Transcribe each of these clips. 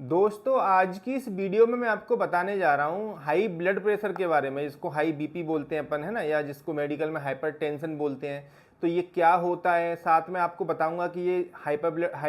दोस्तों आज की इस वीडियो में मैं आपको बताने जा रहा हूँ हाई ब्लड प्रेशर के बारे में, जिसको हाई बीपी बोलते हैं अपन, है ना, या जिसको मेडिकल में हाइपरटेंशन बोलते हैं। तो ये क्या होता है, साथ में आपको बताऊंगा कि ये हाई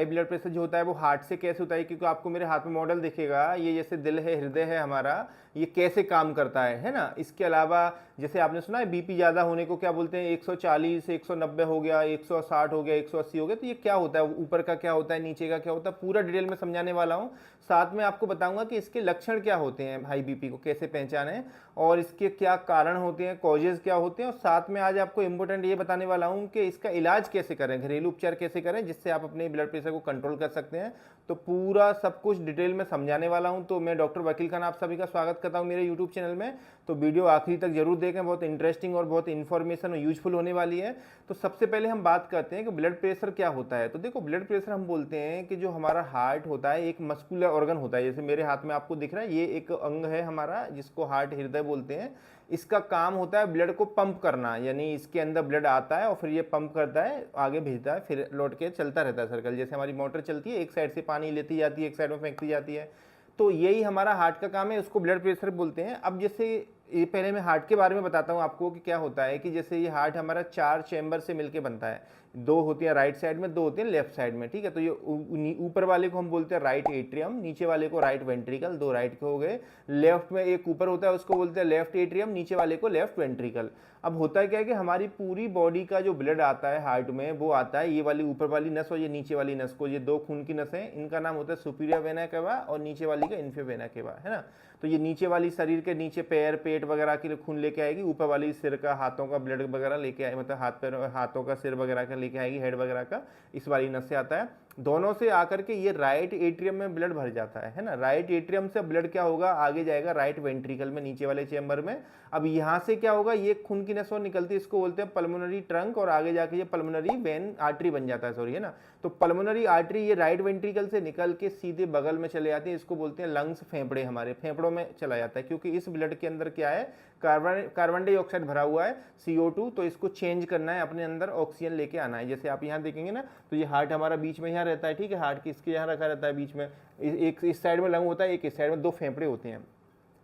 ब्लड प्रेशर जो होता है वो हार्ट से कैसे होता है, क्योंकि आपको मेरे हाथ में मॉडल दिखेगा, ये जैसे दिल है, हृदय है हमारा, ये कैसे काम करता है ना। इसके अलावा जैसे आपने सुना है बीपी ज़्यादा होने को क्या बोलते हैं, 140 190 हो गया, 160 हो गया, 180 हो गया, तो ये क्या होता है, ऊपर का क्या होता है, नीचे का क्या होता है, पूरा डिटेल में समझाने वाला हूँ। साथ में आपको बताऊंगा कि इसके लक्षण क्या होते हैं, हाई बीपी को कैसे पहचानें और इसके क्या कारण होते हैं, कॉजेज क्या होते हैं, और साथ में आज आपको इंपॉर्टेंट ये बताने वाला हूँ कि इसका इलाज कैसे करें, घरेलू उपचार कैसे करें जिससे आप अपने ब्लड प्रेशर को कंट्रोल कर सकते हैं। तो पूरा सब कुछ डिटेल में समझाने वाला हूं। तो मैं डॉक्टर वकील खान आप सभी का स्वागत करता हूं मेरे यूट्यूब चैनल में। तो वीडियो आखिरी तक जरूर देखें, बहुत इंटरेस्टिंग और बहुत इन्फॉर्मेशन और यूजफुल होने वाली है। तो सबसे पहले हम बात करते हैं कि ब्लड प्रेशर क्या होता है। तो देखो, ब्लड प्रेशर हम बोलते हैं कि जो हमारा हार्ट होता है एक मस्कुलर ऑर्गन होता है, जैसे मेरे हाथ में आपको दिख रहा है, ये एक अंग है हमारा जिसको हार्ट, हृदय बोलते हैं। इसका काम होता है ब्लड को पंप करना, यानी इसके अंदर ब्लड आता है और फिर ये पंप करता है, आगे भेजता है, फिर लौट के चलता रहता है सर्कल, जैसे हमारी मोटर चलती है, एक साइड से पानी लेती जाती है, एक साइड में फेंकती जाती है। तो यही हमारा हार्ट का काम है, उसको ब्लड प्रेशर बोलते हैं। अब जैसे ये पहले मैं हार्ट के बारे में बताता हूँ आपको कि क्या होता है, कि जैसे ये हार्ट हमारा 4 चैम्बर से मिलकर बनता है, 2 होती है राइट साइड में, 2 होती है लेफ्ट साइड में, ठीक है। तो ये ऊपर वाले को हम बोलते हैं राइट एट्रियम, नीचे वाले को राइट वेंट्रिकल, 2 राइट के हो गए। लेफ्ट में एक ऊपर होता है उसको बोलते हैं लेफ्ट एट्रियम, नीचे वाले को लेफ्ट वेंट्रिकल। अब होता है क्या है कि हमारी पूरी बॉडी का जो ब्लड आता है हार्ट में, वो आता है ये वाली ऊपर वाली नस और ये नीचे वाली नस को, ये 2 खून की नस है, इनका नाम होता है सुपीरियर वेना केवा और नीचे वाली का इन्फीरियर वेना केवा, है ना। तो ये नीचे वाली शरीर के नीचे पैर, पेट वगैरह के लिए खून लेके आएगी, ऊपर वाली सिर का, हाथों का ब्लड वगैरह लेके आए, मतलब हाथ पैर, हाथों का, सिर वगैरह का लेके आएगी, हेड वगैरह का, इस वाली नस से आता है। दोनों से आकर के ये राइट एट्रियम में ब्लड भर जाता है ना। राइट एट्रियम से ब्लड क्या होगा, आगे जाएगा राइट वेंट्रिकल में, नीचे वाले चेंबर में। अब यहाँ से क्या होगा, ये खून की नस और निकलती है, इसको बोलते हैं पल्मोनरी ट्रंक, और आगे जाके ये पल्मोनरी वेन आर्टरी बन जाता है, सॉरी, है ना। तो पल्मोनरी आर्टरी ये राइट वेंट्रिकल से निकल के सीधे बगल में चले जाती है, इसको बोलते हैं लंग्स, फेफड़े, हमारे फेफड़ों में चला जाता है, क्योंकि इस ब्लड के अंदर क्या है, कार्बन डाइऑक्साइड भरा हुआ है, CO2। तो इसको चेंज करना है, अपने अंदर ऑक्सीजन लेके आना है। जैसे आप यहाँ देखेंगे ना, तो ये हार्ट हमारा बीच में यहाँ रहता है, ठीक है, हार्ट की इसके यहाँ रखा रहता है बीच में, एक इस साइड में लंग होता है, एक इस साइड में, 2 फेफड़े होते हैं।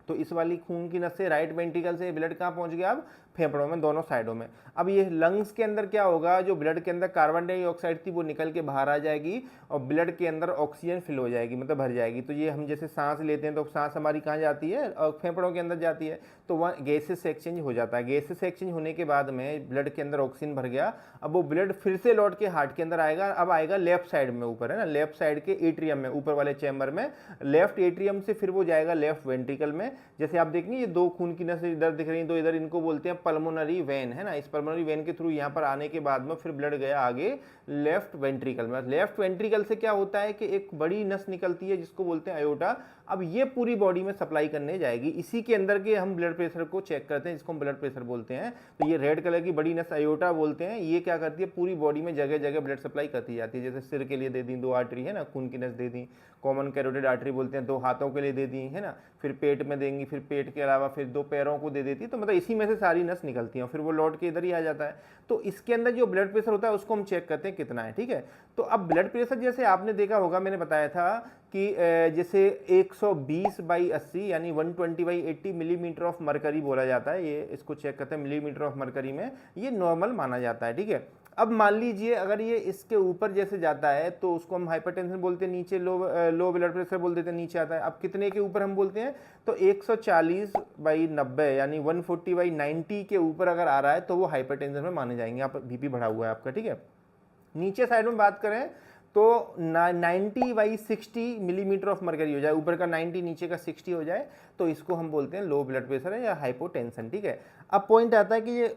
तो इस वाली खून की नस से राइट वेंट्रिकल से ब्लड कहाँ पहुंच गया, अब फेफड़ों में, दोनों साइडों में। अब ये लंग्स के अंदर क्या होगा, जो ब्लड के अंदर कार्बन डाइऑक्साइड थी वो निकल के बाहर आ जाएगी और ब्लड के अंदर ऑक्सीजन फिल हो जाएगी, मतलब भर जाएगी। तो ये हम जैसे सांस लेते हैं तो सांस हमारी कहाँ जाती है, और फेफड़ों के अंदर जाती है, तो वहाँ गैसेस से एक्सचेंज हो जाता है। गैसेस से एक्सचेंज होने के बाद में ब्लड के अंदर ऑक्सीजन भर गया, अब वो ब्लड फिर से लौट के हार्ट के अंदर आएगा, अब आएगा लेफ्ट साइड में ऊपर, है ना, लेफ्ट साइड के एट्रियम में, ऊपर वाले चैम्बर में, लेफ्ट एट्रियम से फिर वो जाएगा लेफ्ट वेंट्रिकल में। जैसे आप देखेंगे ये 2 खून की नसें इधर दिख रही हैं, 2 इधर, इनको बोलते हैं पल्मोनरी वेन, है ना। इस पल्मोनरी वेन के थ्रू यहाँ पर आने के बाद में फिर ब्लड गया आगे लेफ्ट वेंट्रिकल में। लेफ्ट वेंट्रिकल से क्या होता है कि एक बड़ी नस निकलती है जिसको बोलते हैं अयोटा। अब ये पूरी बॉडी में सप्लाई करने जाएगी, इसी के अंदर के हम ब्लड प्रेशर को चेक करते हैं, जिसको हम ब्लड प्रेशर बोलते हैं। तो ये रेड कलर की बड़ी नस अयोटा बोलते हैं, ये क्या करती है, पूरी बॉडी में जगह जगह ब्लड सप्लाई करती जाती है। जैसे सिर के लिए दे दी 2 आर्टरी, है ना, खून की नस दे दी, कॉमन कैरोटिड आर्टरी बोलते हैं, 2 हाथों के लिए दे दी, है ना, फिर पेट में देंगी, फिर पेट के अलावा फिर 2 पैरों को दे देती है। तो मतलब इसी में से सारी नस निकलती है, फिर वो लौट के इधर ही आ जाता है। तो इसके अंदर जो ब्लड प्रेशर होता है उसको हम चेक करते हैं कितना है, ठीक है। तो अब ब्लड प्रेशर जैसे आपने देखा होगा, मैंने बताया था कि जैसे 120/80 यानी 120/80 मिलीमीटर ऑफ मरकरी बोला जाता है, ये इसको चेक करते हैं मिलीमीटर ऑफ मरकरी में, ये नॉर्मल माना जाता है, ठीक है। अब मान लीजिए अगर ये इसके ऊपर जैसे जाता है तो उसको हम हाइपरटेंशन बोलते हैं, नीचे लो ब्लड प्रेशर बोल देते हैं, नीचे आता है। अब कितने के ऊपर हम बोलते हैं, तो 140/90 यानी 140/90 के ऊपर अगर आ रहा है तो वो हाइपरटेंशन में माने जाएंगे, आप बीपी बढ़ा हुआ है आपका, ठीक है। नीचे साइड में बात करें तो 90/60 मिलीमीटर ऑफ मरकरी हो जाए, ऊपर का 90 नीचे का 60 हो जाए, तो इसको हम बोलते हैं लो ब्लड प्रेशर है या हाइपोटेंशन, ठीक है। अब पॉइंट आता है कि ये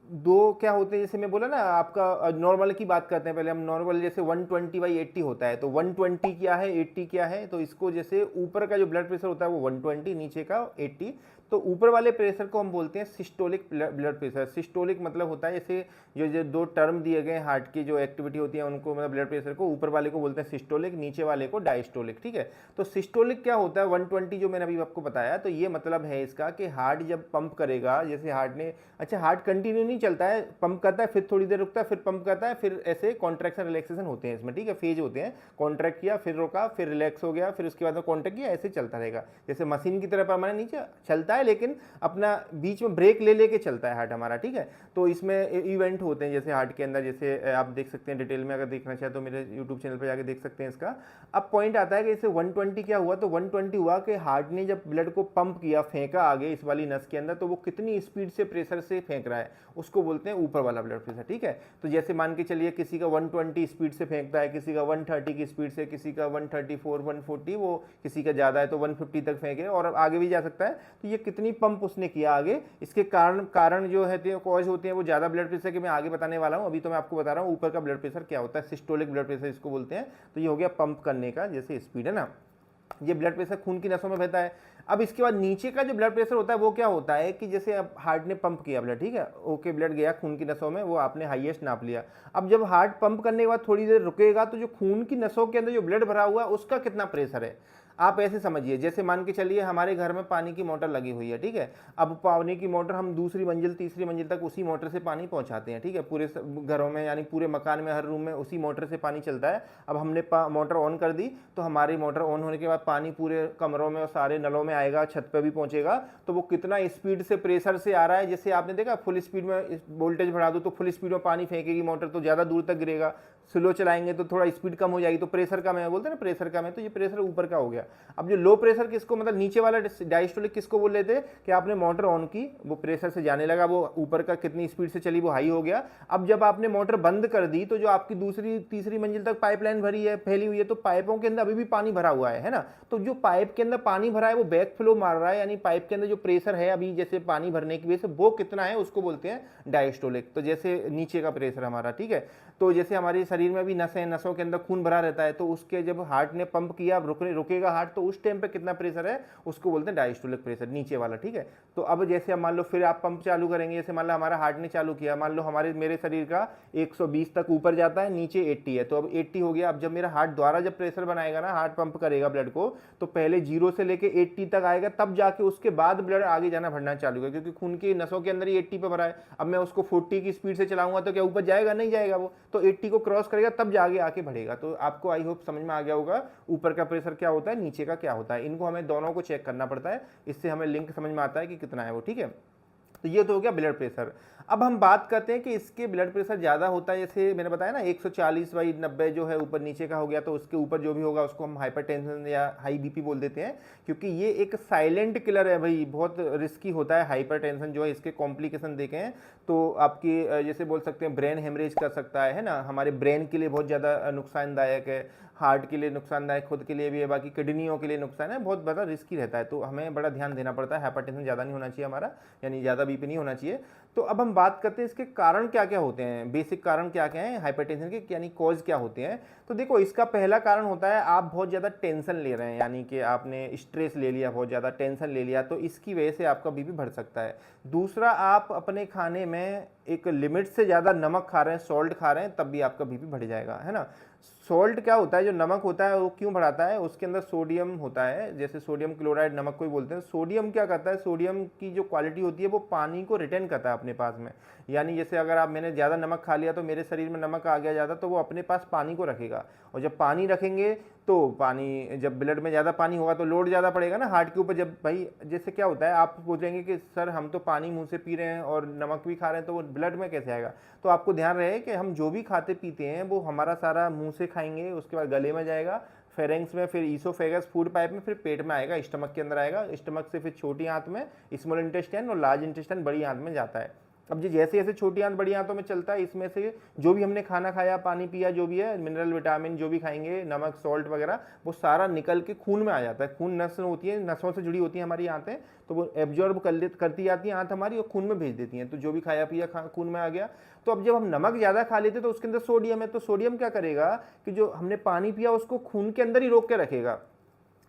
2 क्या होते हैं, जैसे मैं बोला ना आपका, नॉर्मल की बात करते हैं पहले हम। नॉर्मल जैसे 120/80 होता है, तो 120 क्या है, 80 क्या है, तो इसको जैसे ऊपर का जो ब्लड प्रेशर होता है वो 120, नीचे का 80, तो ऊपर वाले प्रेशर को हम बोलते हैं सिस्टोलिक ब्लड प्रेशर। सिस्टोलिक मतलब होता है जैसे जो दो टर्म दिए गए हार्ट की जो एक्टिविटी होती है उनको, मतलब ब्लड प्रेशर को, ऊपर वाले को बोलते हैं सिस्टोलिक, नीचे वाले को डायस्टोलिक, ठीक है। तो सिस्टोलिक क्या होता है, 120 जो मैंने अभी आपको बताया, तो ये मतलब है इसका कि हार्ट जब पंप करेगा, जैसे हार्ट ने, अच्छा हार्ट कंटिन्यू नहीं चलता है, पंप करता है फिर थोड़ी देर रुकता है फिर पंप करता है, फिर ऐसे कॉन्ट्रैक्शन रिलैक्सेशन होते हैं इसमें, ठीक है, फेज होते हैं, कॉन्ट्रैक्ट किया फिर रोका फिर रिलैक्स हो गया फिर उसके बाद में कॉन्ट्रैक्ट किया, ऐसे चलता रहेगा। जैसे मशीन की तरह परमानेंट नीचे चलता है लेकिन अपना बीच में ब्रेक ले लेके चलता है हार्ट हमारा, ठीक है। तो इसमें इवेंट होते हैं जैसे हार्ट के अंदर, जैसे आप देख सकते हैं डिटेल में, अगर देखना चाहे तो मेरे यूट्यूब चैनल पर जाके देख सकते हैं इसका। अब पॉइंट आता है कि जैसे 120 क्या हुआ, तो 120 हुआ कि हार्ट ने जब ब्लड को पंप किया, फेंका आगे इस वाली नस के अंदर, तो वो कितनी स्पीड से प्रेशर से फेंक रहा है उसको बोलते हैं ऊपर वाला ब्लड प्रेशर, ठीक है। तो जैसे मान के चलिए किसी का 120 स्पीड से फेंकता है, किसी का 130 की स्पीड से, किसी का 134 140, वो किसी का ज़्यादा है तो 150 तक फेंके और आगे भी जा सकता है। तो ये कितनी पंप उसने किया आगे, इसके कारण जो है कॉज होते हैं वो ज़्यादा ब्लड प्रेशर के मैं आगे बताने वाला हूँ। अभी तो मैं आपको बता रहा हूँ ऊपर का ब्लड प्रेशर क्या होता है, सिस्टोलिक ब्लड प्रेशर इसको बोलते हैं। तो ये हो गया पंप करने का जैसे स्पीड है ना, ये ब्लड प्रेशर खून की नसों में बहता है। अब इसके बाद नीचे का जो ब्लड प्रेशर होता है वो क्या होता है कि जैसे अब हार्ट ने पंप किया ब्लड, ठीक है, ओके, ब्लड गया खून की नसों में, वो आपने हाईएस्ट नाप लिया। अब जब हार्ट पंप करने के बाद थोड़ी देर रुकेगा तो जो खून की नसों के अंदर जो ब्लड भरा हुआ है उसका कितना प्रेशर है, आप ऐसे समझिए, जैसे मान के चलिए हमारे घर में पानी की मोटर लगी हुई है, ठीक है। अब पानी की मोटर हम दूसरी मंजिल तीसरी मंजिल तक उसी मोटर से पानी पहुंचाते हैं, ठीक है, पूरे घरों में यानी पूरे मकान में हर रूम में उसी मोटर से पानी चलता है। अब हमने मोटर ऑन कर दी तो हमारी मोटर ऑन होने के बाद पानी पूरे कमरों में और सारे नलों में आएगा, छत पर भी पहुंचेगा। तो वो कितना स्पीड से प्रेशर से आ रहा है, जैसे आपने देखा फुल स्पीड में वोल्टेज बढ़ा दो तो फुल स्पीड में पानी फेंकेगी मोटर तो ज़्यादा दूर तक गिरेगा, स्लो चलाएंगे तो थोड़ा स्पीड कम हो जाएगी, तो प्रेशर कम है, बोलते हैं ना प्रेशर कम है, तो ये प्रेशर ऊपर का हो गया। अब जो लो प्रेशर किसको, मतलब नीचे वाला डायस्टोलिक किसको बोल लेते हैं कि आपने मोटर ऑन की, वो प्रेशर से जाने लगा, वो ऊपर का कितनी स्पीड से चली वो हाई हो गया। अब जब आपने मोटर बंद कर दी तो जो आपकी दूसरी तीसरी मंजिल तक पाइपलाइन भरी है, फैली हुई है, तो पाइपों के अंदर अभी भी पानी भरा हुआ है ना। तो जो पाइप के अंदर पानी भरा है वो बैक फ्लो मार रहा है, यानी पाइप के अंदर जो प्रेशर है अभी जैसे पानी भरने की वजह से वो कितना है उसको बोलते हैं डायस्टोलिक। तो जैसे नीचे का प्रेशर हमारा, ठीक है। तो जैसे हमारे शरीर में भी नसें, नसों के अंदर खून भरा रहता है, तो उसके जब हार्ट ने पंप किया, रुकेगा हार्ट, तो उस टाइम पे कितना प्रेशर है उसको बोलते हैं डायस्टोलिक प्रेशर, नीचे वाला, ठीक है। तो अब जैसे मान लो फिर आप पंप चालू करेंगे, जैसे मान लो हमारा हार्ट ने चालू किया, मान लो मेरे शरीर का 120 तक ऊपर जाता है, नीचे 80 है, तो अब 80 हो गया। अब जब मेरा हार्ट द्वारा जब प्रेशर बनाएगा ना, हार्ट पंप करेगा ब्लड को, तो पहले 0 से लेके 80 तक आएगा, तब जाके उसके बाद ब्लड आगे जाना भरना चालू होगा, क्योंकि खून की नसों के अंदर ही 80 पे भरा है। अब मैं उसको 40 की स्पीड से चलाऊंगा तो क्या ऊपर जाएगा, नहीं जाएगा, वो तो 80 को क्रॉस करेगा तब जाके आके बढ़ेगा। तो आपको आई होप समझ में आ गया होगा ऊपर का प्रेशर क्या होता है, नीचे का क्या होता है। इनको हमें दोनों को चेक करना पड़ता है, इससे हमें लिंक समझ में आता है कि कितना है वो, ठीक है। तो ये तो हो गया ब्लड प्रेशर। अब हम बात करते हैं कि इसके ब्लड प्रेशर ज़्यादा होता है, जैसे मैंने बताया ना 140/90 जो है ऊपर नीचे का हो गया, तो उसके ऊपर जो भी होगा उसको हम हाइपरटेंशन या हाई बीपी बोल देते हैं, क्योंकि ये एक साइलेंट किलर है भाई, बहुत रिस्की होता है हाइपरटेंशन जो है। इसके कॉम्प्लिकेशन देखें तो आपकी जैसे बोल सकते हैं ब्रेन हेमरेज कर सकता है ना, हमारे ब्रेन के लिए बहुत ज़्यादा नुकसानदायक है, हार्ट के लिए नुकसानदायक, खुद के लिए भी है, बाकी किडनियों के लिए नुकसान है, बहुत बड़ा रिस्की रहता है। तो हमें बड़ा ध्यान देना पड़ता है, हाइपरटेंशन ज़्यादा नहीं होना चाहिए हमारा, यानी ज़्यादा बीपी नहीं होना चाहिए। तो अब हम बात करते हैं इसके कारण क्या क्या होते हैं, बेसिक कारण क्या क्या हैं हाइपरटेंशन के, यानी कॉज क्या होते हैं। तो देखो इसका पहला कारण होता है आप बहुत ज़्यादा टेंशन ले रहे हैं, यानी कि आपने स्ट्रेस ले लिया, बहुत ज़्यादा टेंशन ले लिया, तो इसकी वजह से आपका बीपी बढ़ सकता है। दूसरा, आप अपने खाने में एक लिमिट से ज़्यादा नमक खा रहे हैं, सॉल्ट खा रहे हैं, तब भी आपका बीपी बढ़ जाएगा, है ना। सॉल्ट क्या होता है, जो नमक होता है वो क्यों बढ़ाता है, उसके अंदर सोडियम होता है, जैसे सोडियम क्लोराइड नमक को ही बोलते हैं। सोडियम क्या करता है, सोडियम की जो क्वालिटी होती है वो पानी को रिटेन करता है अपने पास में, यानी जैसे अगर मैंने ज़्यादा नमक खा लिया तो मेरे शरीर में नमक आ गया ज़्यादा, तो वो अपने पास पानी को रखेगा, और जब पानी रखेंगे तो पानी, जब ब्लड में ज़्यादा पानी होगा तो लोड ज़्यादा पड़ेगा ना हार्ट के ऊपर। जब भाई जैसे क्या होता है, आप पूछेंगे कि सर हम तो पानी मुंह से पी रहे हैं और नमक भी खा रहे हैं, तो वो ब्लड में कैसे आएगा। तो आपको ध्यान रहे कि हम जो भी खाते पीते हैं वो हमारा सारा मुंह से खाएंगे, उसके बाद गले में जाएगा, फेरेंक्स में, फिर ईसोफेगस फूड पाइप में, फिर पेट में आएगा, स्टमक के अंदर आएगा, स्टमक से फिर छोटी आंत में स्मॉल इंटेस्टाइन, और लार्ज इंटेस्टाइन बड़ी आंत में जाता है। अब जैसे जैसे छोटी आंत बड़ी आंतों में चलता है, इसमें से जो भी हमने खाना खाया, पानी पिया, जो भी है मिनरल विटामिन जो भी खाएंगे, नमक सॉल्ट वगैरह, वो सारा निकल के खून में आ जाता है। खून नस होती है, नसों से जुड़ी होती है हमारी आंतें, तो वो एब्जॉर्ब करती जाती है आंत हमारी, और खून में भेज देती हैं। तो जो भी खाया पिया खून में आ गया। तो अब जब हम नमक ज़्यादा खा लेते तो उसके अंदर सोडियम है, तो सोडियम क्या करेगा कि जो हमने पानी पिया उसको खून के अंदर ही रोक के रखेगा,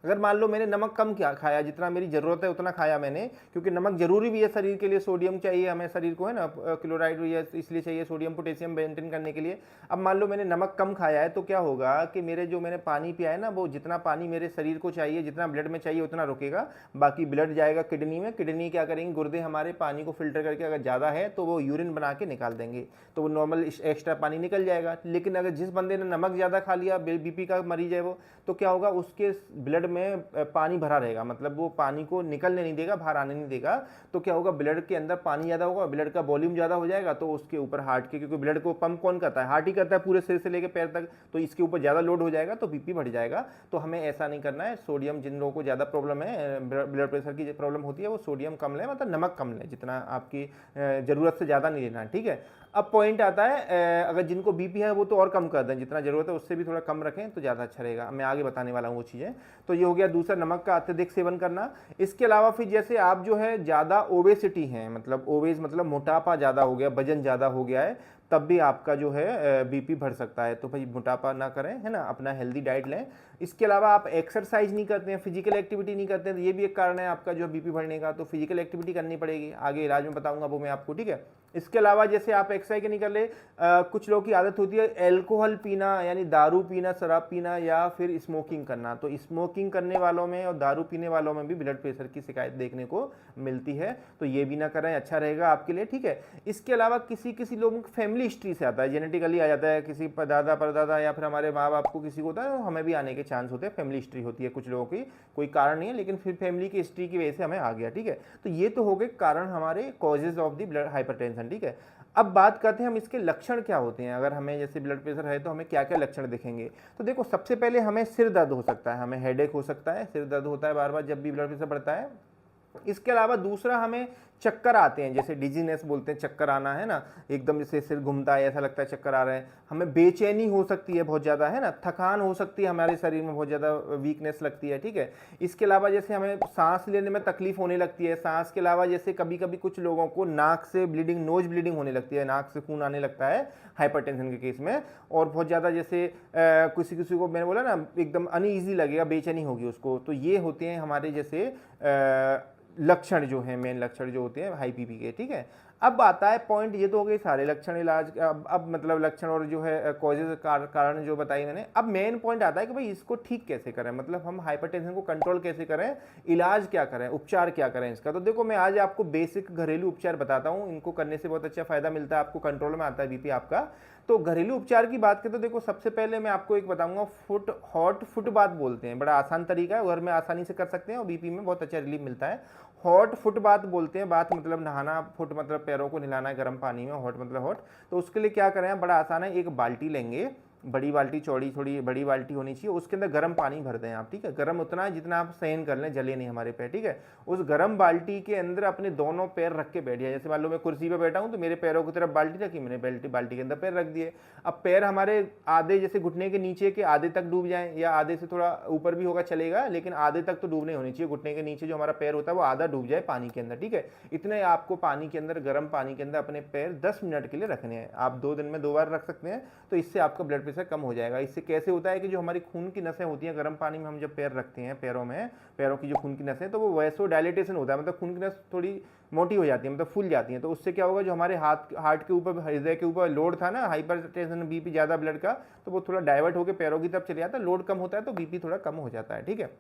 अगर मान लो मैंने नमक कम क्या खाया, जितना मेरी ज़रूरत है उतना खाया मैंने, क्योंकि नमक ज़रूरी भी है शरीर के लिए, सोडियम चाहिए हमें शरीर को, है ना, क्लोराइड भी है इसलिए चाहिए, सोडियम पोटेशियम मेंटेन करने के लिए। अब मान लो मैंने नमक कम खाया है तो क्या होगा कि मेरे जो मैंने पानी पिया है ना, वो जितना पानी मेरे शरीर को चाहिए, जितना ब्लड में चाहिए उतना रुकेगा, बाकी ब्लड जाएगा किडनी में। किडनी क्या करेंगे, गुर्दे हमारे पानी को फिल्टर करके अगर ज़्यादा है तो वो यूरिन बना के निकाल देंगे, तो वो नॉर्मल एक्स्ट्रा पानी निकल जाएगा। लेकिन अगर जिस बंदे ने नमक ज़्यादा खा लिया, बीपी का मरीज है वो, तो क्या होगा, उसके ब्लड में पानी भरा रहेगा, मतलब वो पानी को निकलने नहीं देगा, बाहर आने नहीं देगा। तो क्या होगा, ब्लड के अंदर पानी ज़्यादा होगा, ब्लड का वॉल्यूम ज़्यादा हो जाएगा, तो उसके ऊपर हार्ट के, क्योंकि ब्लड को पंप कौन करता है, हार्ट ही करता है पूरे सिर से लेकर पैर तक, तो इसके ऊपर ज़्यादा लोड हो जाएगा तो बीपी बढ़ जाएगा। तो हमें ऐसा नहीं करना है। सोडियम, जिन लोगों को ज़्यादा प्रॉब्लम है, ब्लड प्रेशर की प्रॉब्लम होती है, वो सोडियम कम लें, मतलब नमक कम लें, जितना आपकी ज़रूरत से ज़्यादा नहीं लेना है, ठीक है। अब पॉइंट आता है, अगर जिनको बीपी है वो तो और कम कर दें, जितना ज़रूरत है उससे भी थोड़ा कम रखें तो ज़्यादा अच्छा रहेगा। मैं आगे बताने वाला हूँ वो चीज़ें। तो ये हो गया दूसरा, नमक का अत्यधिक सेवन करना। इसके अलावा फिर जैसे आप जो है ज़्यादा ओबेसिटी हैं, मतलब ओबेस मतलब मोटापा ज़्यादा हो गया, वजन ज़्यादा हो गया है, तब भी आपका जो है बीपी बढ़ सकता है। तो भाई मोटापा ना करें, है ना, अपना हेल्दी डाइट लें। इसके अलावा आप एक्सरसाइज नहीं करते हैं, फिजिकल एक्टिविटी नहीं करते हैं, तो ये भी एक कारण है आपका जो बीपी बढ़ने का। तो फिजिकल एक्टिविटी करनी पड़ेगी, आगे इलाज में बताऊंगा वो मैं आपको, ठीक है। इसके अलावा जैसे आप एक्सरसाइज नहीं कर ले, कुछ लोगों की आदत होती है एल्कोहल पीना, यानी दारू पीना, शराब पीना, या फिर स्मोकिंग करना। तो स्मोकिंग करने वालों में और दारू पीने वालों में भी ब्लड प्रेशर की शिकायत देखने को मिलती है, तो ये भी ना करें, अच्छा रहेगा आपके लिए, ठीक है। इसके अलावा किसी किसी लोगों को फैमिली हिस्ट्री से आता है, जेनेटिकली आ जाता है, किसी दादा परदादा या फिर हमारे माँ बाप को किसी को होता है, तो हमें भी आने के चांस होते हैं। फैमिली हिस्ट्री होती है कुछ लोगों की, कोई कारण नहीं है, लेकिन फिर फैमिली की हिस्ट्री की वजह से हमें आ गया, ठीक है। तो ये तो हो गए कारण हमारे causes of the blood hypertension, ठीक है। अब बात करते हैं हम इसके लक्षण क्या होते हैं। अगर हमें जैसे ब्लड प्रेशर है तो हमें क्या क्या लक्षण दिखेंगे। तो देखो, सबसे पहले हमें सिर दर्द हो सकता है, हमें हेडेक हो सकता है, सिर दर्द होता है बार बार जब भी ब्लड प्रेशर बढ़ता है। इसके अलावा दूसरा, हमें चक्कर आते हैं, जैसे डिजीनेस बोलते हैं, चक्कर आना, है ना, एकदम जैसे सिर घूमता है, ऐसा लगता है चक्कर आ रहे हैं। हमें बेचैनी हो सकती है बहुत ज़्यादा, है ना, थकान हो सकती है, हमारे शरीर में बहुत ज़्यादा वीकनेस लगती है, ठीक है। इसके अलावा जैसे हमें सांस लेने में तकलीफ होने लगती है। सांस के अलावा जैसे कभी कभी कुछ लोगों को नाक से ब्लीडिंग, नोज ब्लीडिंग होने लगती है, नाक से खून आने लगता है हाइपरटेंशन के केस में। और बहुत ज़्यादा जैसे किसी किसी को, मैंने बोला ना, एकदम अनईजी लगेगा, बेचैनी होगी उसको। तो ये होते हैं हमारे जैसे लक्षण जो हैं, मेन लक्षण जो होते हैं हाई बीपी के, ठीक है। अब आता है पॉइंट, ये तो हो गए सारे लक्षण, इलाज। अब मतलब लक्षण और जो है कॉजेज, कारण जो बताई मैंने। अब मेन पॉइंट आता है कि भाई इसको ठीक कैसे करें, मतलब हम हाइपरटेंशन को कंट्रोल कैसे करें, इलाज क्या करें, उपचार क्या करें इसका। तो देखो, मैं आज आपको बेसिक घरेलू उपचार बताता हूँ, इनको करने से बहुत अच्छा फायदा मिलता है आपको, कंट्रोल में आता है बीपी आपका। तो घरेलू उपचार की बात करें तो देखो, सबसे पहले मैं आपको एक बताऊंगा, हॉट फुट बाथ बोलते हैं, बड़ा आसान तरीका है, घर में आसानी से कर सकते हैं और बीपी में बहुत अच्छा रिलीफ मिलता है। हॉट फुट बाथ बोलते हैं, बाथ मतलब नहाना, फुट मतलब पैरों को नहलाना है गर्म पानी में, हॉट मतलब हॉट। तो उसके लिए क्या करें, बड़ा आसान है, एक बाल्टी लेंगे, बड़ी बाल्टी, चौड़ी थोड़ी बड़ी बाल्टी होनी चाहिए, उसके अंदर गर्म पानी भर दें आप, ठीक है। गर्म उतना है जितना आप सहन कर लें, जले नहीं हमारे पैर, ठीक है। उस गर्म बाल्टी के अंदर अपने दोनों पैर रख के बैठ जाए। जैसे मान लो मैं कुर्सी पे बैठा हूं तो मेरे पैरों की तरफ बाल्टी रखी, मैंने बाल्टी के अंदर पैर रख दिए। अब पैर हमारे आधे, जैसे घुटने के नीचे के आधे तक डूब जाएं, या आधे से थोड़ा ऊपर भी होगा चलेगा, लेकिन आधे तक तो डूबने होनी चाहिए। घुटने के नीचे जो हमारा पैर होता है वो आधा डूब जाए पानी के अंदर, ठीक है। इतने आपको पानी के अंदर, गर्म पानी के अंदर अपने पैर 10 मिनट के लिए रखने हैं। आप 2 दिन में 2 बार रख सकते हैं, तो इससे आपका ब्लड प्रेशर कम हो जाएगा। इससे कैसे होता है कि जो हमारी खून की नसें होती हैं, गर्म पानी में हम जब पैर रखते हैं, पैरों में, पैरों की जो खून की नसें, तो वो वैसो डायलिटेशन होता है, मतलब खून की नस थोड़ी मोटी हो जाती है, मतलब फूल जाती है। तो उससे क्या होगा, जो हमारे हार्ट के ऊपर, हृदय के ऊपर लोड था ना, हाइपरटेंशन, बीपी ज़्यादा ब्लड का, तो वो थोड़ा डाइवर्ट होकर पैरों की तरफ चले जाता है, लोड कम होता है तो बीपी थोड़ा कम हो जाता है, ठीक है।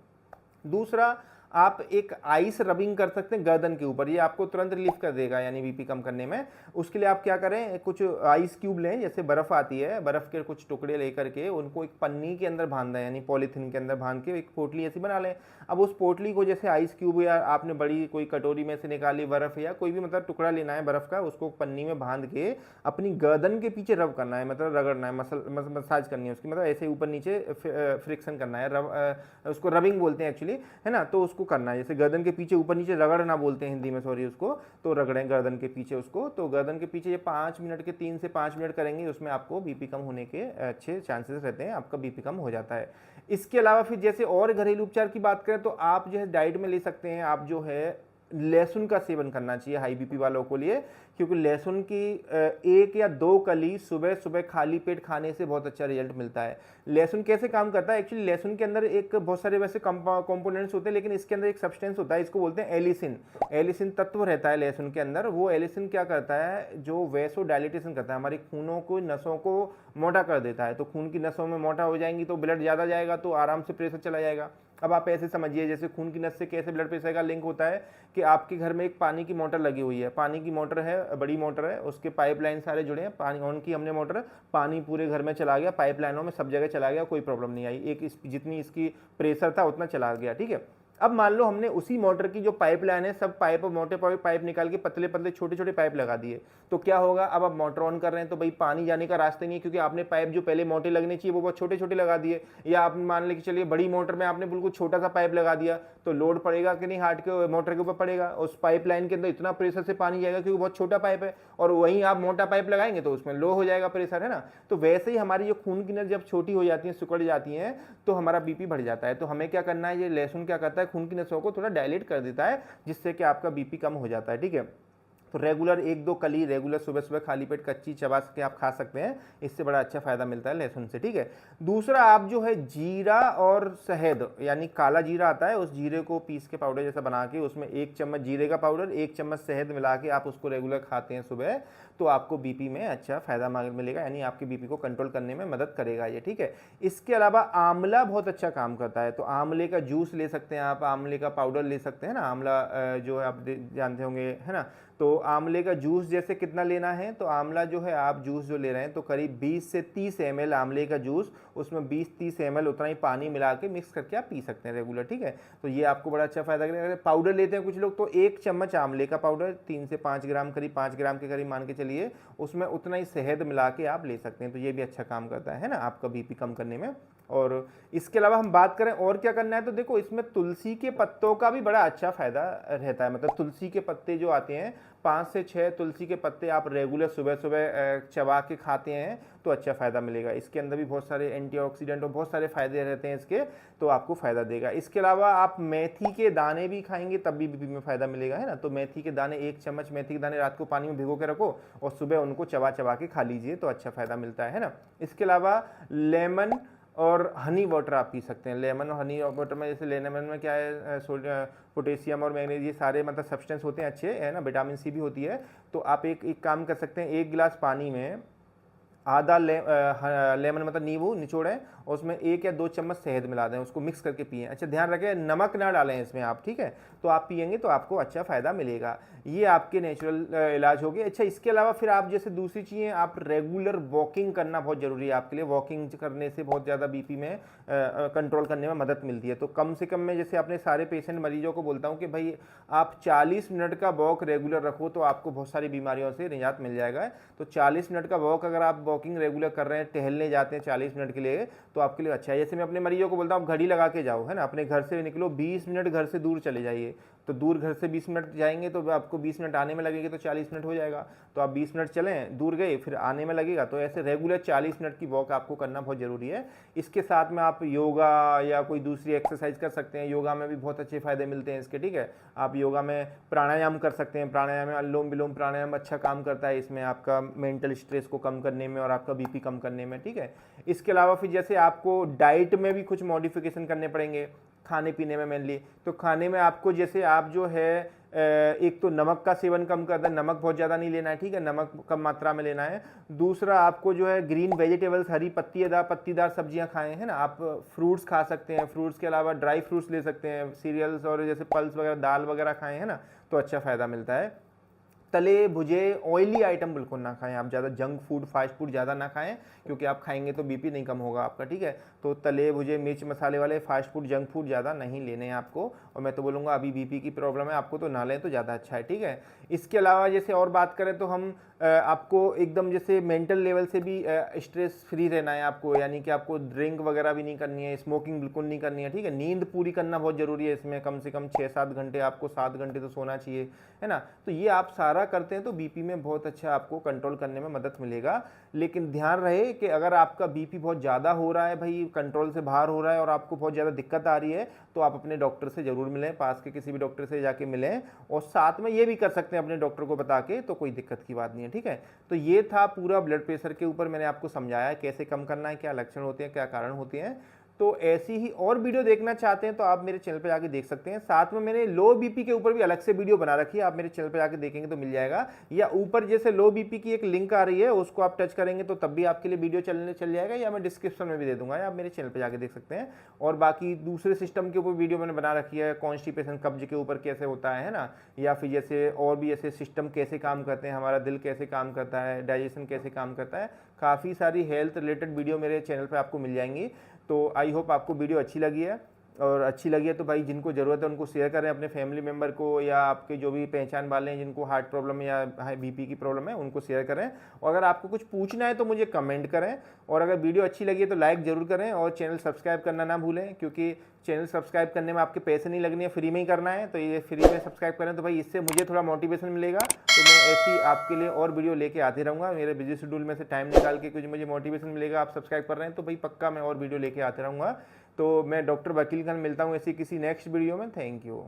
दूसरा, आप एक आइस रबिंग कर सकते हैं गर्दन के ऊपर, ये आपको तुरंत रिलीफ कर देगा, यानी बीपी कम करने में। उसके लिए आप क्या करें, कुछ आइस क्यूब लें, जैसे बर्फ़ आती है, बर्फ़ के कुछ टुकड़े लेकर के उनको एक पन्नी के अंदर बांध दें, यानी पॉलीथीन के अंदर बांध के एक पोटली ऐसी बना लें। अब उस पोटली को जैसे आइस क्यूब, या आपने बड़ी कोई कटोरी में से निकाली बर्फ़, या कोई भी मतलब टुकड़ा लेना है बर्फ़ का, उसको पन्नी में बांध के अपनी गर्दन के पीछे रब करना है, मतलब रगड़ना है, मसाज करनी है उसकी, मतलब ऐसे ऊपर नीचे फ्रिक्शन करना है, उसको रबिंग बोलते हैं एक्चुअली, है ना। तो उसको करना है, जैसे गर्दन के पीछे, ऊपर नीचे रगड़ना बोलते हैं हिंदी में, सॉरी उसको। तो रगड़ें गर्दन के पीछे उसको, तो गर्दन के पीछे ये 5 मिनट के 3 से 5 मिनट करेंगे, उसमें आपको बीपी कम होने के अच्छे चांसेस रहते हैं, आपका बीपी कम हो जाता है। इसके अलावा फिर जैसे और घरेलू उपचार की बात करें तो आप जो है डाइट में ले सकते हैं, आप जो है लहसुन का सेवन करना चाहिए हाई बीपी वालों को लिए, क्योंकि लहसुन की 1 या 2 कली सुबह सुबह खाली पेट खाने से बहुत अच्छा रिजल्ट मिलता है। लहसुन कैसे काम करता है, एक्चुअली लहसुन के अंदर एक बहुत सारे वैसे कंपोनेंट्स होते हैं, लेकिन इसके अंदर एक सब्सटेंस होता है, इसको बोलते हैं एलिसिन। एलिसिन तत्व रहता है लहसुन के अंदर। वो एलिसिन क्या करता है, जो वैसो डायलिटेशन करता है, हमारी खूनों को नसों को मोटा कर देता है। तो खून की नसों में मोटा हो जाएंगी तो ब्लड ज़्यादा जाएगा, तो आराम से प्रेशर चला जाएगा। अब आप ऐसे समझिए, जैसे खून की नस से कैसे ब्लड प्रेशर का लिंक होता है कि आपके घर में एक पानी की मोटर लगी हुई है, पानी की मोटर है, बड़ी मोटर है, उसके पाइपलाइन सारे जुड़े हैं, पानी ऑन की हमने मोटर, पानी पूरे घर में चला गया, पाइपलाइनों में सब जगह चला गया, कोई प्रॉब्लम नहीं आई, एक जितनी इसकी प्रेशर था उतना चला गया, ठीक है। अब मान लो हमने उसी मोटर की जो पाइपलाइन है, सब पाइप मोटे पाइप निकाल के पतले पतले छोटे छोटे पाइप लगा दिए, तो क्या होगा, अब आप मोटर ऑन कर रहे हैं तो भाई पानी जाने का रास्ता नहीं है, क्योंकि आपने पाइप जो पहले मोटे लगने चाहिए वो बहुत छोटे छोटे लगा दिए। या आप मान ले कि चलिए बड़ी मोटर में आपने बिल्कुल छोटा सा पाइप लगा दिया, तो लोड पड़ेगा कि नहीं, हार्ट के मोटर के ऊपर पड़ेगा। उस पाइपलाइन के अंदर इतना प्रेशर से पानी जाएगा क्योंकि बहुत छोटा पाइप है, और वहीं आप मोटा पाइप लगाएंगे तो उसमें लो हो जाएगा प्रेशर, है ना। तो वैसे ही हमारी जो खून की नस जब छोटी हो जाती है, सिकुड़ जाती है, तो हमारा बीपी बढ़ जाता है। तो हमें क्या करना है, ये लहसुन क्या करता है, खून की नसों को थोड़ा डायलेट कर देता है, जिससे कि आपका बीपी कम हो जाता है, ठीक है। तो रेगुलर 1-2 कली रेगुलर सुबह सुबह खाली पेट कच्ची चबा के आप खा सकते हैं, इससे बड़ा अच्छा फायदा मिलता है लहसुन से, ठीक है। दूसरा, आप जो है जीरा और शहद, यानी काला जीरा आता है, उस जीरे को पीस के पाउडर जैसा बना के उसमें 1 चम्मच जीरे का पाउडर, 1 चम्मच शहद मिला के आप उसको रेगुलर खाते हैं सुबह, तो आपको बीपी में अच्छा फायदा मिलेगा, यानी आपके बीपी को कंट्रोल करने में मदद करेगा ये, ठीक है। इसके अलावा आंवला बहुत अच्छा काम करता है, तो आंवले का जूस ले सकते हैं आप, आंवले का पाउडर ले सकते हैं ना, आंवला जो है आप जानते होंगे, है ना। तो आंवले का जूस जैसे कितना लेना है, तो आंवला जो है आप जूस जो ले रहे हैं तो करीब 20 से 30 ml आंवले का जूस, उसमें 20-30 ml उतना ही पानी मिला के मिक्स करके आप पी सकते हैं रेगुलर, ठीक है। तो ये आपको बड़ा अच्छा फायदा करेगा। पाउडर लेते हैं कुछ लोग, तो 1 चम्मच आंवले का पाउडर 3 से 5 ग्राम करीब, 5 ग्राम के करीब मान के चलिए, उसमें उतना ही शहद मिला के आप ले सकते हैं, तो ये भी अच्छा काम करता है ना आपका बीपी कम करने में। और इसके अलावा हम बात करें और क्या करना है, तो देखो इसमें तुलसी के पत्तों का भी बड़ा अच्छा फायदा रहता है। मतलब तुलसी के पत्ते जो आते हैं, 5 से 6 तुलसी के पत्ते आप रेगुलर सुबह सुबह चबा के खाते हैं तो अच्छा फायदा मिलेगा। इसके अंदर भी बहुत सारे एंटीऑक्सीडेंट और बहुत सारे फायदे रहते हैं इसके, तो आपको फायदा देगा। इसके अलावा आप मेथी के दाने भी खाएंगे तब भी बीपी में फायदा मिलेगा, है ना। तो मेथी के दाने, 1 चम्मच मेथी के दाने रात को पानी में भिगो के रखो और सुबह उनको चबा चबा के खा लीजिए, तो अच्छा फायदा मिलता है ना। इसके अलावा लेमन और हनी वाटर आप पी सकते हैं। लेमन और हनी वाटर में, जैसे लेमन में क्या है, पोटेशियम और मैग्नीशियम, ये सारे मतलब सब्सटेंस होते हैं अच्छे, है ना, विटामिन सी भी होती है। तो आप एक काम कर सकते हैं, 1 गिलास पानी में आधा लेमन मतलब नींबू निचोड़ें, और उसमें 1 या 2 चम्मच शहद मिला दें, उसको मिक्स करके पिएं। अच्छा ध्यान रखें नमक ना डालें इसमें आप, ठीक है। तो आप पिएंगे तो आपको अच्छा फायदा मिलेगा। ये आपके नेचुरल इलाज हो गए। अच्छा, इसके अलावा फिर आप जैसे दूसरी चीज़ें, आप रेगुलर वॉकिंग करना बहुत ज़रूरी है आपके लिए। वॉकिंग करने से बहुत ज़्यादा बीपी में कंट्रोल करने में मदद मिलती है। तो कम से कम मैं जैसे अपने सारे पेशेंट मरीजों को बोलता हूँ कि भाई आप 40 मिनट का वॉक रेगुलर रखो, तो आपको बहुत सारी बीमारियों से निजात मिल जाएगा। तो 40 मिनट का वॉक अगर आप वॉकिंग रेगुलर कर रहे हैं, टहलने जाते हैं 40 मिनट के लिए, तो आपके लिए अच्छा है। जैसे मैं अपने मरीजों को बोलता हूँ, घड़ी लगा के जाओ, है ना, अपने घर से निकलो, 20 मिनट घर से दूर चले जाइए। तो दूर घर से 20 मिनट जाएंगे तो आपको 20 मिनट आने में लगेगा, तो 40 मिनट हो जाएगा। तो आप 20 मिनट चलें, दूर गए, फिर आने में लगेगा। तो ऐसे रेगुलर 40 मिनट की वॉक आपको करना बहुत ज़रूरी है। इसके साथ में आप योगा या कोई दूसरी एक्सरसाइज कर सकते हैं। योगा में भी बहुत अच्छे फायदे मिलते हैं इसके, ठीक है। आप योगा में प्राणायाम कर सकते हैं। प्राणायाम में अनुलोम विलोम प्राणायाम अच्छा काम करता है इसमें, आपका मेंटल स्ट्रेस को कम करने में और आपका बीपी कम करने में, ठीक है। इसके अलावा फिर जैसे आपको डाइट में भी कुछ मॉडिफिकेशन करने पड़ेंगे, खाने पीने में मेनली। तो खाने में आपको जैसे आप जो है एक तो नमक का सेवन कम कर दें, नमक बहुत ज़्यादा नहीं लेना है, ठीक है, नमक कम मात्रा में लेना है। दूसरा, आपको जो है ग्रीन वेजिटेबल्स, हरी पत्तीदार सब्जियां खाएं, है ना। आप फ्रूट्स खा सकते हैं, फ्रूट्स के अलावा ड्राई फ्रूट्स ले सकते हैं, सीरियल्स और जैसे पल्स वगैरह, दाल वगैरह खाएं, है ना, तो अच्छा फ़ायदा मिलता है। तले भुजे ऑयली आइटम बिल्कुल ना खाएं आप, ज़्यादा जंक फूड फास्ट फूड ज़्यादा ना खाएं, क्योंकि आप खाएंगे तो बीपी नहीं कम होगा आपका, ठीक है। तो तले भुजे मिर्च मसाले वाले फास्ट फूड जंक फूड ज़्यादा नहीं लेने हैं आपको। और मैं तो बोलूँगा अभी बीपी की प्रॉब्लम है आपको, तो ना लें तो ज़्यादा अच्छा है, ठीक है। इसके अलावा जैसे और बात करें तो हम आपको एकदम जैसे मेंटल लेवल से भी स्ट्रेस फ्री रहना है आपको, यानी कि आपको ड्रिंक वगैरह भी नहीं करनी है, स्मोकिंग बिल्कुल नहीं करनी है, ठीक है। नींद पूरी करना बहुत ज़रूरी है इसमें, कम से कम 6-7 घंटे, आपको 7 घंटे तो सोना चाहिए, है ना। तो ये आप सारा करते हैं तो बीपी में बहुत अच्छा आपको कंट्रोल करने में मदद मिलेगा। लेकिन ध्यान रहे कि अगर आपका बीपी बहुत ज़्यादा हो रहा है, भाई कंट्रोल से बाहर हो रहा है और आपको बहुत ज़्यादा दिक्कत आ रही है, तो आप अपने डॉक्टर से ज़रूर मिलें, पास के किसी भी डॉक्टर से जाके मिलें। और साथ में ये भी कर सकते हैं अपने डॉक्टर को बता के, तो कोई दिक्कत की बात नहीं है, ठीक है। तो ये था पूरा ब्लड प्रेशर के ऊपर, मैंने आपको समझाया कैसे कम करना है, क्या लक्षण होते हैं, क्या कारण होते हैं। तो ऐसी ही और वीडियो देखना चाहते हैं तो आप मेरे चैनल पे जाके देख सकते हैं। साथ में मैंने लो बीपी के ऊपर भी अलग से वीडियो बना रखी है, आप मेरे चैनल पे जाके देखेंगे तो मिल जाएगा। या ऊपर जैसे लो बीपी की एक लिंक आ रही है, उसको आप टच करेंगे तो तब भी आपके लिए वीडियो चल जाएगा, या मैं डिस्क्रिप्शन में भी दे दूंगा, या आप मेरे चैनल पे जाके देख सकते हैं। और बाकी दूसरे सिस्टम के ऊपर वीडियो मैंने बना रखी है, कॉन्स्टिपेशन कब्ज के ऊपर कैसे होता है ना, या फिर जैसे और भी ऐसे सिस्टम कैसे काम करते हैं, हमारा दिल कैसे काम करता है, डाइजेशन कैसे काम करता है, काफ़ी सारी हेल्थ रिलेटेड वीडियो मेरे चैनल पे आपको मिल जाएंगी। तो आई होप आपको वीडियो अच्छी लगी है, और अच्छी लगी है तो भाई जिनको ज़रूरत है उनको शेयर करें अपने फैमिली मेम्बर को, या आपके जो भी पहचान वाले हैं जिनको हार्ट प्रॉब्लम या हाई बीपी की प्रॉब्लम है उनको शेयर करें। और अगर आपको कुछ पूछना है तो मुझे कमेंट करें, और अगर वीडियो अच्छी लगी है तो लाइक ज़रूर करें, और चैनल सब्सक्राइब करना ना भूलें, क्योंकि चैनल सब्सक्राइब करने में आपके पैसे नहीं लगने हैं, फ्री में ही करना है। तो ये फ्री में सब्सक्राइब करें तो भाई इससे मुझे थोड़ा मोटिवेशन मिलेगा, तो मैं ऐसी आपके लिए और वीडियो लेके आते रहूँगा। मेरे बिजी शेड्यूल में से टाइम निकाल के कुछ मुझे मोटिवेशन मिलेगा, आप सब्सक्राइब कर रहे हैं तो भाई पक्का मैं और वीडियो लेके आते रहूँगा। तो मैं डॉक्टर वकील खान मिलता हूँ ऐसी किसी नेक्स्ट वीडियो में। Thank you.